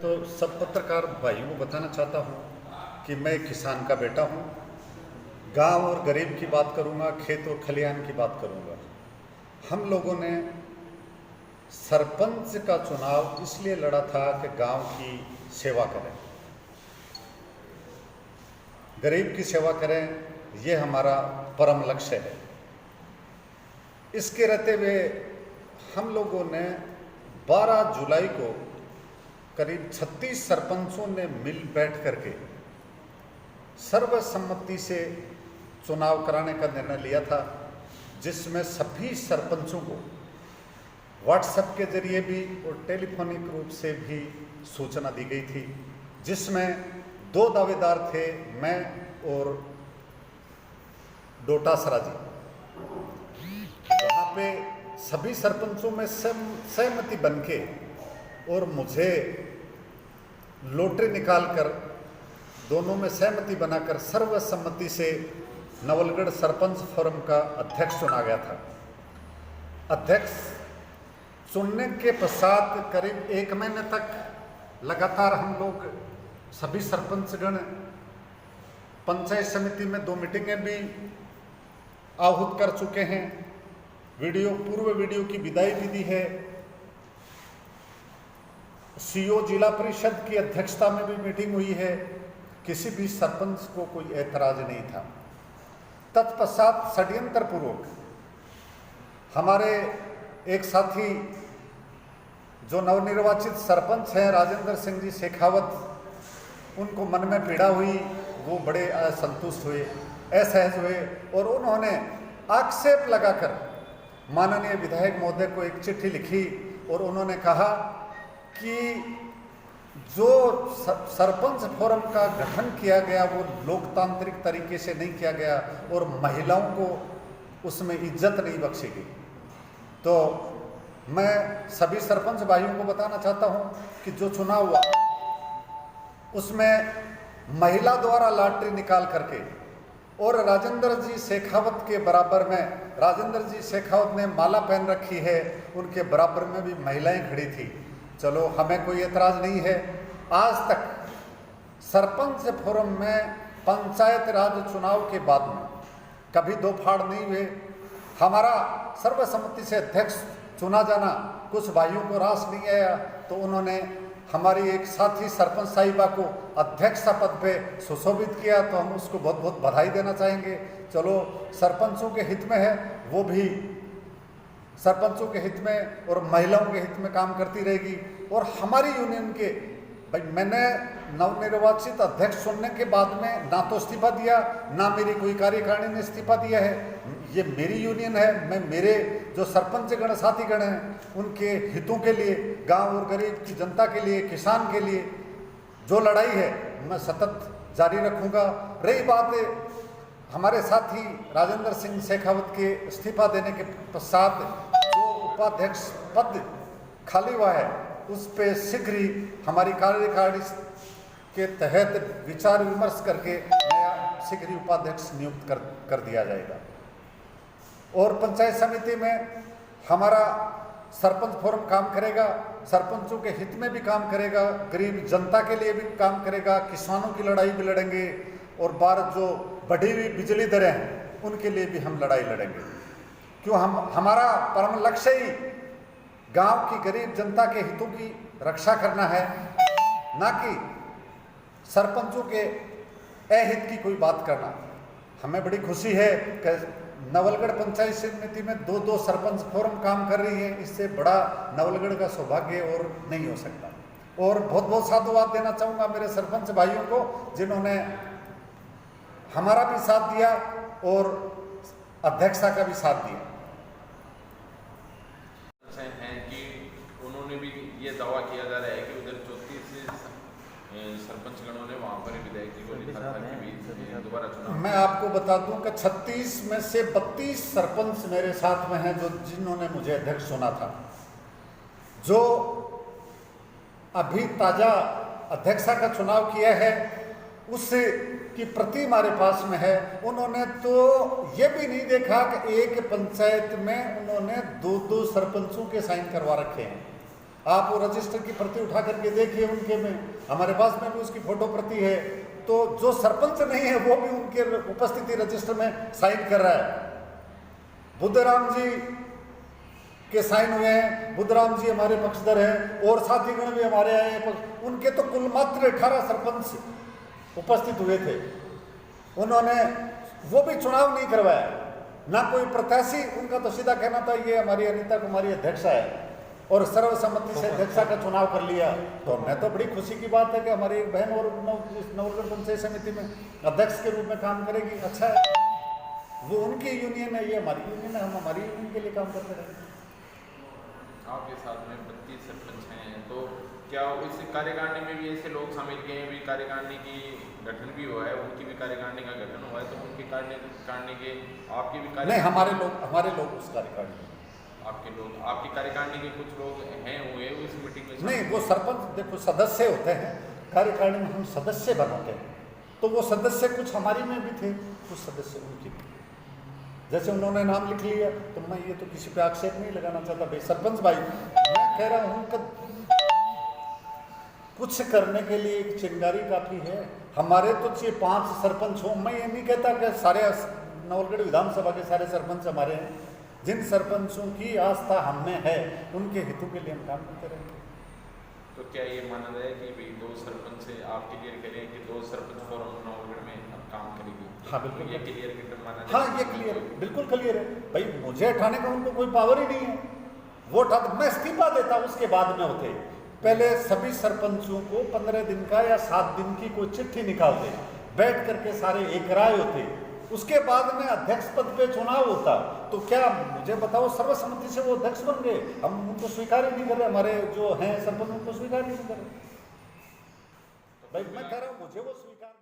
तो सब पत्रकार भाइयों को बताना चाहता हूँ कि मैं किसान का बेटा हूँ। गांव और गरीब की बात करूँगा, खेत और खलिहान की बात करूँगा। हम लोगों ने सरपंच का चुनाव इसलिए लड़ा था कि गांव की सेवा करें, गरीब की सेवा करें, ये हमारा परम लक्ष्य है। इसके रहते हुए हम लोगों ने 12 जुलाई को करीब 36 सरपंचों ने मिल बैठ करके सर्वसम्मति से चुनाव कराने का निर्णय लिया था, जिसमें सभी सरपंचों को व्हाट्सएप के जरिए भी और टेलीफोनिक रूप से भी सूचना दी गई थी, जिसमें 2 दावेदार थे, मैं और डोटासरा जी। वहाँ पे सभी सरपंचों में सहमति बनके और मुझे लॉटरी निकालकर दोनों में सहमति बनाकर सर्वसम्मति से नवलगढ़ सरपंच फोरम का अध्यक्ष चुना गया था। अध्यक्ष चुनने के पश्चात करीब 1 महीने तक लगातार हम लोग सभी सरपंचगण पंचायत समिति में 2 मीटिंगें भी आहूत कर चुके हैं। पूर्व वीडियो की विदाई भी दी है। सीओ जिला परिषद की अध्यक्षता में भी मीटिंग हुई है। किसी भी सरपंच को कोई ऐतराज नहीं था। तत्पश्चात षड्यंत्र पूर्वक हमारे एक साथी जो नवनिर्वाचित सरपंच हैं राजेंद्र सिंह जी शेखावत, उनको मन में पीड़ा हुई, वो बड़े असंतुष्ट हुए, असहज हुए और उन्होंने आक्षेप लगाकर माननीय विधायक महोदय को एक चिट्ठी लिखी और उन्होंने कहा कि जो सरपंच फोरम का गठन किया गया वो लोकतांत्रिक तरीके से नहीं किया गया और महिलाओं को उसमें इज्जत नहीं बख्शी गई। तो मैं सभी सरपंच भाइयों को बताना चाहता हूं कि जो चुनाव हुआ उसमें महिला द्वारा लॉटरी निकाल करके और राजेंद्र जी शेखावत के बराबर में, राजेंद्र जी शेखावत ने माला पहन रखी है, उनके बराबर में भी महिलाएं खड़ी थी। चलो, हमें कोई एतराज नहीं है। आज तक सरपंच फोरम में पंचायत राज चुनाव के बाद में कभी 2 फाड़ नहीं हुए। हमारा सर्वसम्मति से अध्यक्ष चुना जाना कुछ भाइयों को रास नहीं आया, तो उन्होंने हमारी एक साथी सरपंच साहिबा को अध्यक्ष पद पे सुशोभित किया, तो हम उसको बहुत बहुत बधाई देना चाहेंगे। चलो, सरपंचों के हित में है, वो भी सरपंचों के हित में और महिलाओं के हित में काम करती रहेगी। और हमारी यूनियन के भाई, मैंने नवनिर्वाचित अध्यक्ष चुनने के बाद में ना तो इस्तीफा दिया, ना मेरी कोई कार्यकारिणी ने इस्तीफा दिया है। ये मेरी यूनियन है। मैं मेरे जो सरपंच गण साथीगण हैं उनके हितों के लिए, गांव और गरीब की जनता के लिए, किसान के लिए जो लड़ाई है मैं सतत जारी रखूंगा। रही बात हमारे साथी राजेंद्र सिंह शेखावत के इस्तीफा देने के पश्चात जो उपाध्यक्ष पद खाली हुआ है, उस पे शीघ्र ही हमारी कार्यकारिणी के तहत विचार विमर्श करके नया शीघ्र ही उपाध्यक्ष नियुक्त कर दिया जाएगा। और पंचायत समिति में हमारा सरपंच फोरम काम करेगा, सरपंचों के हित में भी काम करेगा, गरीब जनता के लिए भी काम करेगा, किसानों की लड़ाई भी लड़ेंगे और भारत जो बढ़ी हुई बिजली दरें हैं उनके लिए भी हम लड़ाई लड़ेंगे। क्यों, हमारा परम लक्ष्य ही गांव की गरीब जनता के हितों की रक्षा करना है, ना कि सरपंचों के अहित की कोई बात करना। हमें बड़ी खुशी है कि नवलगढ़ पंचायत समिति में 2 सरपंच फोरम काम कर रही है। इससे बड़ा नवलगढ़ का सौभाग्य और नहीं हो सकता। और बहुत बहुत साधुवाद देना चाहूँगा मेरे सरपंच भाइयों को, जिन्होंने हमारा भी साथ दिया और अध्यक्षता का भी साथ दिया। हैं कि उन्होंने भी ये दावा किया जा रहा है कि उधर 34 सरपंच गणों ने वहाँ पर विधायक जी को लिखा था कि दोबारा चुनाव। मैं आपको बता दूं कि 36 में से 32 सरपंच मेरे साथ में हैं, जिन्होंने मुझे अध्यक्ष चुना था। जो अभी ताजा अध्यक्षा का चुनाव किया है उससे की प्रति हमारे पास में है। उन्होंने तो ये भी नहीं देखा कि एक पंचायत में उन्होंने 2 सरपंचों के साइन करवा रखे हैं। आप वो रजिस्टर की प्रति उठा करके देखिए उनके में, हमारे पास में भी उसकी फोटो प्रति है। तो जो सरपंच नहीं है वो भी उनके उपस्थिति रजिस्टर में साइन कर रहा है। बुद्धराम जी के साइन हुए हैं, बुद्धराम जी हमारे पक्षधर हैं और साथीगण भी हमारे आए हैं। उनके तो कुल मात्र 18 सरपंच उपस्थित हुए थे। उन्होंने वो भी चुनाव नहीं करवाया, ना कोई प्रत्याशी। उनका तो सीधा कहना था ये हमारी अनीता कुमारी अध्यक्षा है और सर्वसम्मति से अध्यक्षा का चुनाव कर लिया। तो मैं तो बड़ी खुशी की बात है कि हमारी एक बहन और नवलगढ़ पंचायत समिति में अध्यक्ष के रूप में काम करेगी। अच्छा है, वो उनकी यूनियन है, ये हमारी यूनियन है, हम हमारी यूनियन के लिए काम करते रहेंगे। आपके साथ में 32 सरपंच हैं, तो क्या इस कार्यकारिणी में भी ऐसे लोग शामिल किए हैं? भी कार्यकारिणी की गठन भी हुआ है, उनकी भी कार्यकारिणी का गठन हुआ है, तो उनकी कार्यकारिणी के आपके भी नहीं, हमारे लोग उस कार्यकारिणी आपकी कार्यकारिणी के कुछ लोग हैं हुए उस मीटिंग में? नहीं, वो सरपंच देखो सदस्य होते हैं कार्यकारिणी में, हम सदस्य बनाते हैं। तो वो सदस्य कुछ हमारी में भी थे, कुछ सदस्य उनकी भी। जैसे उन्होंने नाम लिख लिया तो मैं ये तो किसी पे आक्षेप नहीं लगाना चाहता भाई सरपंच भाई, मैं कह रहा हूँ कि कुछ करने के लिए एक चिंगारी काफी है। हमारे तो 5 सरपंच हो, मैं ये नहीं कहता कि सारे नवलगढ़ विधानसभा के सारे सरपंच हमारे हैं। जिन सरपंचों की आस्था हम में है उनके हितों के लिए हम काम करते रहेंगे। तो क्या ये माना जाए कि भाई 2 सरपंच से आप क्लियर करें कि 2 सरपंच फोरम नवलगढ़ में अब काम करेगी? हाँ बिल्कुल, ये क्लियर कर माना जाए? हाँ ये क्लियर है, बिल्कुल क्लियर है भाई। मुझे हटाने का उनको कोई पावर ही नहीं है। वो उठा, मैं इस्तीफा देता उसके बाद में होते। पहले सभी सरपंचों को 15 दिन का या 7 दिन की कोई चिट्ठी निकालते, बैठ करके सारे एक राय होते, उसके बाद में अध्यक्ष पद पे चुनाव होता। तो क्या मुझे बताओ, सर्वसम्मति से वो अध्यक्ष बन गए, हम उनको स्वीकार ही नहीं कर रहे, हमारे जो हैं सरपंच उनको स्वीकार नहीं कर रहे। भाई मैं कह रहा हूँ मुझे वो स्वीकार